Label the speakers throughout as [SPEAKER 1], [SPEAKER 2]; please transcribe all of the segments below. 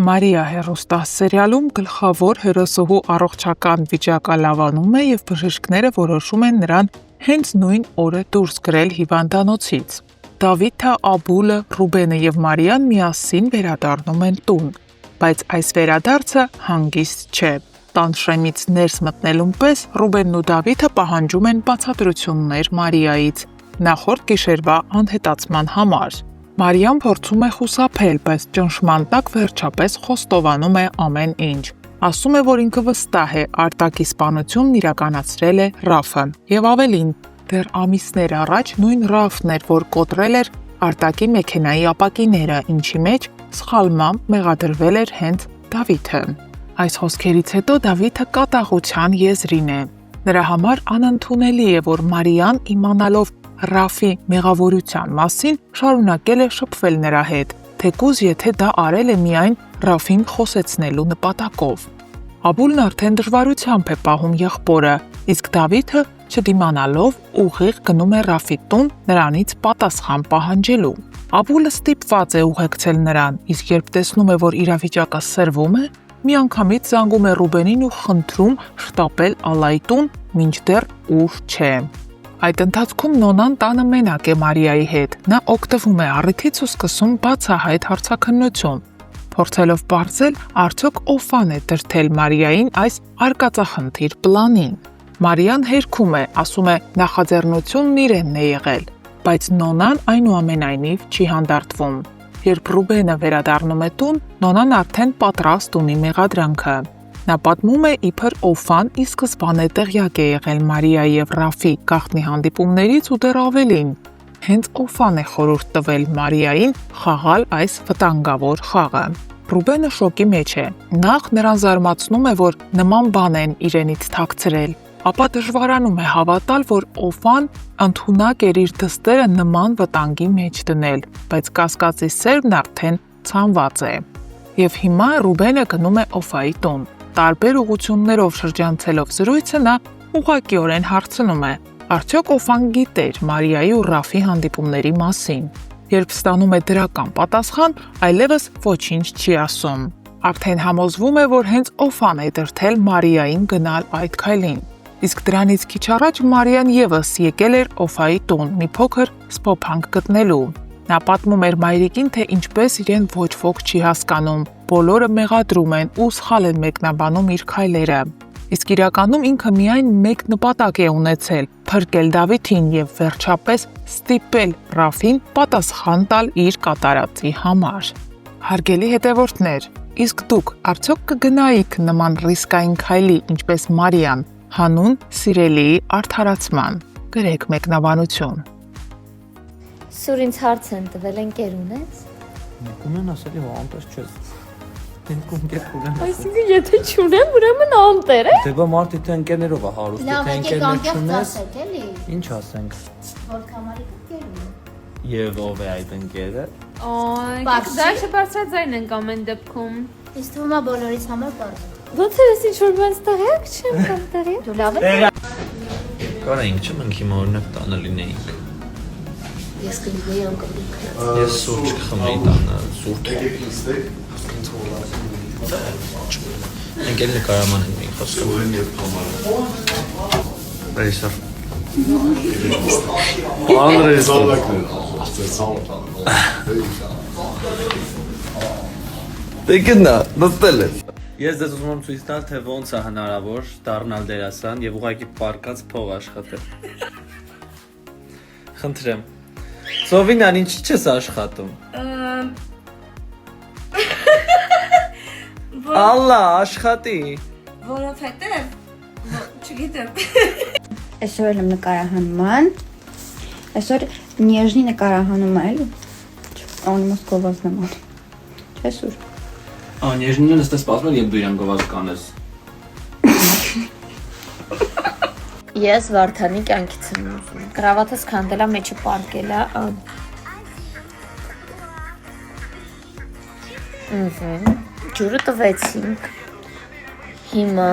[SPEAKER 1] Մարիա հեռուստասերիալում գլխավոր հերոսուհու առողջական վիճակը լավանում է և բժիշկները որոշում են նրան հենց նույն օրը դուրս գրել հիվանդանոցից։ Դավիթը, Աբուլը, Ռուբենը և Մարիան միասին վերադառնում են տուն, բայց այս վերադարձը հանգիստ չէ։ Տան շեմից ներս մտնելուն պես Ռուբենն ու Դավիթը պահանջում են բացատրություններ Մարիայից նախորդ գիշերվա անհետացման համար։ Մարիան փորձում է խուսափել, բայց ճնշման տակ վերջապես խոստովանում է ամեն ինչ։ Ասում է, որ ինքը վստահ է արտակի սպանությունն իրականացրել է Ռաֆը։ Եվ ավելին, դեռ ամիսներ առաջ նույն Ռաֆն էր, որ կոտրել էր արտակի մեքենայի ապակիները, ինչի մեջ սխալմամբ մեղադրվել էր հենց Դավիթը։ Այս խոսքերից հետո Դավիթը կատաղության եզրին է։ Նրա համար անընդունելի է, որ Մարիան, իմանալով Ռաֆի մեղավորության մասին, շարունակել է շփվել նրա հետ, թեկուզ եթե դա արել է միայն Ռաֆին խոսեցնելու նպատակով։ Աբուլն արդեն դժվարությամբ է պահում եղբորը, իսկ Դավիթը, չդիմանալով, ուղիղ գնում է Ռաֆի տուն նրանից պատասխան պահանջելու։ Աբուլը ստիպված է ուղեկցել նրան, իսկ երբ տեսնում է, որ իրավիճակը սրվում է, միանգամից զանգում է Ռուբենին ու խնդրում շտապել Ալայի տուն, մինչդեռ ուշ չէ։ Այդ ընթացքում Նոնան տանը մենակ է Մարիայի հետ։ Նա օգտվում է առիթից ու սկսում բացահայտ հարցաքննություն, փորձելով պարզել, արդյոք ով է դրդել Մարիային այս արկածախնդիր պլանին։ Մարիան հերքում է, ասում է նախաձեռնությունն իրենն է եղել, բայց Նոնան այնուամենայնիվ չի հանդարտվում։ Երբ Ռուբենը վերադառնում է տուն, Նոնան արդեն պատրաստ ունի մեղադրանքը։ Նա պատմում է, իբր Օֆան ի սկզբանե տեղյակ է եղել Մարիայի և Ռաֆի գաղտնի հանդիպումներից ու դեռ ավելին։ Հենց Օֆան է խորհուրդ տվել Մարիային խաղալ այս վտանգավոր խաղը։ Ռուբենը շոկի մեջ է։ Նախ նրան զարմացնում է, որ նման բան են իրենից թաքցրել, ապա դժվարանում է հավատալ, որ Օֆան ընդունակ էր իր դստերը նման վտանգի մեջ դնել, բայց կասկածի սերմն արդեն ցանված է։ Եվ հիմա Ռուբենը գնում է Օֆայի տուն։ Տարբեր ուղղություններով շրջանցելով զրույցը նա ուղղակիորեն հարցնում է. արդյոք Օֆան գիտեր Մարիայի ու Ռաֆի հանդիպումների մասին։ Երբ ստանում է դրական պատասխան, այլևս ոչինչ չի ասում։ Արդեն համոզվում է, որ հենց Օֆան է դրդել Մարիային գնալ այդ քայլին։ Իսկ դրանից քիչ առաջ Մարիան ևս եկել էր Օֆայի տուն մի փոքր սփոփանք գտնելու։ Նա պատմում էր մայրիկին, թե ինչպես իրեն ոչ ոք չի հասկանում, բոլորը մեղադրում են ու սխալ են մեկնաբանում իր քայլերը։ Իսկ իրականում ինքը միայն մեկ նպատակ է ունեցել՝ փրկել Դավիթին և վերջապես ստիպել Ռաֆին պատասխան տալ իր կատարածի համար։ Հարգելի հետևորդներ, իսկ դուք արդյոք կգնայիք նման ռիսկային քայլի, ինչպես Մարիան, հանուն սիրելիի արդարացման։ Գրեք մեկնաբանություն։
[SPEAKER 2] Սուր ինձ հարց են տվել, ընկեր ունես։
[SPEAKER 3] Ունեն ասելի հո անտես չես։ Դենք ընկեր ունեն։
[SPEAKER 2] Այսինքն եթե չունեմ, ուրեմն անտեր է։
[SPEAKER 3] Դե բա մարդի թե ընկերներով է հարուստ, թե ընկերներ չունես։
[SPEAKER 2] էլի։
[SPEAKER 3] Ինչ ասենք։
[SPEAKER 2] Որ կամարի ընկեր ունի։
[SPEAKER 3] Եվ ով է այդ ընկերը։
[SPEAKER 4] Այ, դաշը բարձրաձայն ենք ամեն դեպքում։
[SPEAKER 2] Իսկ թվում է բոլորիս համար բարձր։
[SPEAKER 4] Ոնց է ինչ որ բան ստեղյակ չեմ կամ տեղյակ։
[SPEAKER 2] Դու լավ ես։
[SPEAKER 3] Կարայինք չեմ ընկի օրինակ տանը լինեինք։
[SPEAKER 2] Ես կլինեի անկապիկ։
[SPEAKER 3] Ես սուրճ կխմեի տանը, սուրճ։ Ընկերները կարաման են մենք խոսքը։ Ռեյսար։ Դե գնա, նստել ես։ Ես դες ուզում եմ ցույց տալ, թե ոնց է հնարավոր դառնալ դերասան եւ ուղղակի պարկած փող աշխատել։ Խնդրեմ։ Սովինան, ինչի՞ չես աշխատում։ Ալլա, աշխատի։
[SPEAKER 4] Որովհետև չգիտեմ։
[SPEAKER 5] Այսօր եմ նկարահանման։ Այսօր նեժնի նկարահանում է, էլի։ Անիմաս գովազդ նման։ Չէ՞ սուր։
[SPEAKER 6] Նեժնին ես սպասում եմ, երբ դու իրան գովազդ կանես։
[SPEAKER 2] Ես Վարդանի կյանքից եմ ուզում։ Կրավաթս քանդելա մեջը պարկելա։ Ջուրը տվեցինք։ Հիմա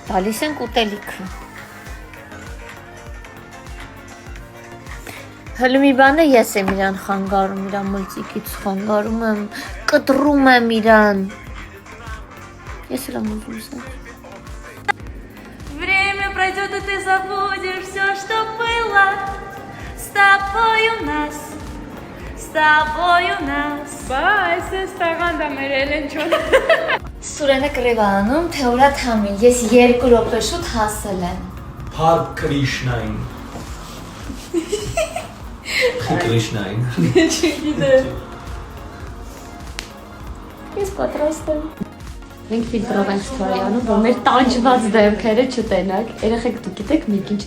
[SPEAKER 2] տալիս ենք ուտելիքը։ Հələ մի բան է, ես եմ իրան խանգարում, իրան մլծիկից խանգարում եմ, կտրում եմ իրան։ Ես էլ եմ ուզում սա։
[SPEAKER 7] Время пройдет, и ты забудешь все, что было. С тобой у нас, с тобой у нас.
[SPEAKER 4] Բայց ես տաղանդա մեր Էլենչոն։
[SPEAKER 2] Սուրենը կռիվ անում, թե ուրա թամին, ես 2 րոպե շուտ հասել եմ։
[SPEAKER 6] Har Krishnային։ Krishnային։
[SPEAKER 2] Ես պատրաստ եմ։ Մենք ֆիլտրով ենք ստորյանում, որ մեր տանջված դեմքերը չտենակ։ Երեխեք դուք գիտեք մենք ինչ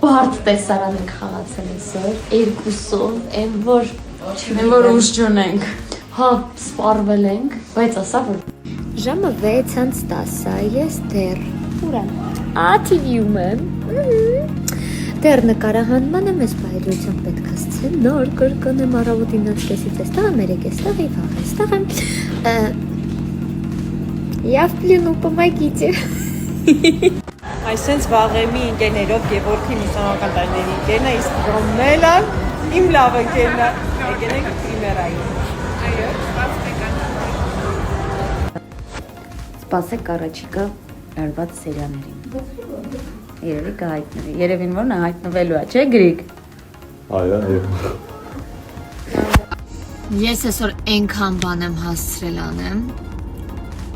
[SPEAKER 2] բարդ տեսարան ենք խաղացել այսօր, երկուսով, այն որ ուժ չունենք։ Հա, սպառվել ենք, բայց ասա որ ժամը 6:10-ա, ես դեռ ուր եմ։ TV-ում եմ։ Դեռ նկարահանմանը մեզ բայրությամբ պետք է ասել, նոր կրկնեմ առավոտին 9:30-ից էստեղ եմ, 3:00-ից եւ վաղ էստեղ եմ։ Я в плену, помогите։
[SPEAKER 8] Այսենց վաղեմի ընկերներով Գևորգի ուսանողական տարիների ընկերն է, իսկ Ռոմելը իմ լավ ընկերն է։ Եկել ենք պրիմերային։
[SPEAKER 5] Սպասեք առաջիկա արված սերիաներին։ Երևի կհայտնվի։ Երևին որ նա հայտնվելու է, չէ՞ Գրիգ։
[SPEAKER 9] Այո։
[SPEAKER 2] Ես այսօր այնքան բան եմ հասցրել անեմ,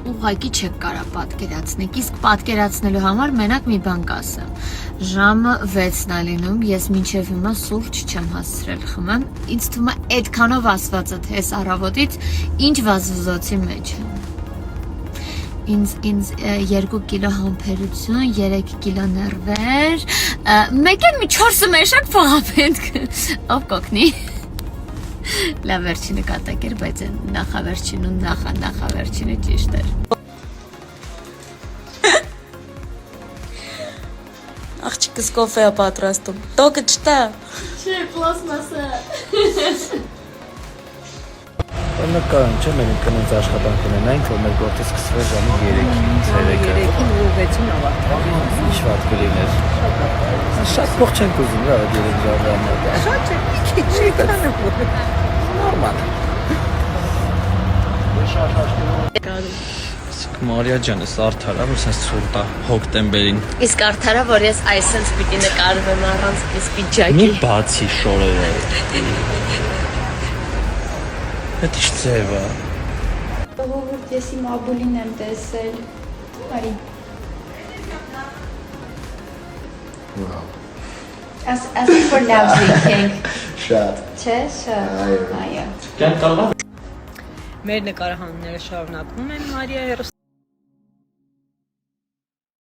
[SPEAKER 2] ուղղակի չեք կարա պատկերացնեք, իսկ պատկերացնելու համար մենակ մի բան կասեմ։ Ժամը 6-ն է լինում, ես մինչև հիմա սուրճ չեմ հասցրել խմեմ, ինձ թվում է այդքանով ասվածը թե այս առավոտից ինչ վազվզոցի մեջ եմ։ Ինձ 2 կիլո համբերություն, 3 կիլո ներվեր, մեկ էլ մի 4 մեշակ փողապետք, ով կոգնի։ Լավ վերջինը կատակ էր, բայց նախավերջին ու նախավերջինը ճիշտ էր։
[SPEAKER 8] Աղջիկս կոֆե է պատրաստում։ Տոկը չտա։
[SPEAKER 2] Չէ, պլաստմասը։
[SPEAKER 3] Նկարում չէ, մենք կնոց աշխատանք ունենանք, որ մեր գործը սկսվեց ժամը 3-ից 3-ը։
[SPEAKER 8] 3-ին ու 6-ին ավարտվի։
[SPEAKER 3] Ինչ վատ կլիներ։ Շատ փող չենք ուզում, լավ է 3 ժամը։
[SPEAKER 8] Շատ չէ, մի քիչ քանը։
[SPEAKER 3] Նորմալ։ Մարիա ջան, էս արդար է, որ սենց ցուրտ է հոկտեմբերին։
[SPEAKER 2] Իսկ արդարա, որ ես այսենց պիտի նկարվեմ առանց իս
[SPEAKER 3] Մի
[SPEAKER 2] պիջակի։
[SPEAKER 3] բացի շորերը։ Այդ ինչ ձև է։
[SPEAKER 5] Ողորդ, ես իմ աբուլին եմ տեսել։ Արի։ As for love drinking։
[SPEAKER 9] Շատ։
[SPEAKER 5] Չէ, շատ։ Այո։
[SPEAKER 6] Կյանք կարող է
[SPEAKER 8] Մեր նկարահանումները շարունակվում են Մարիա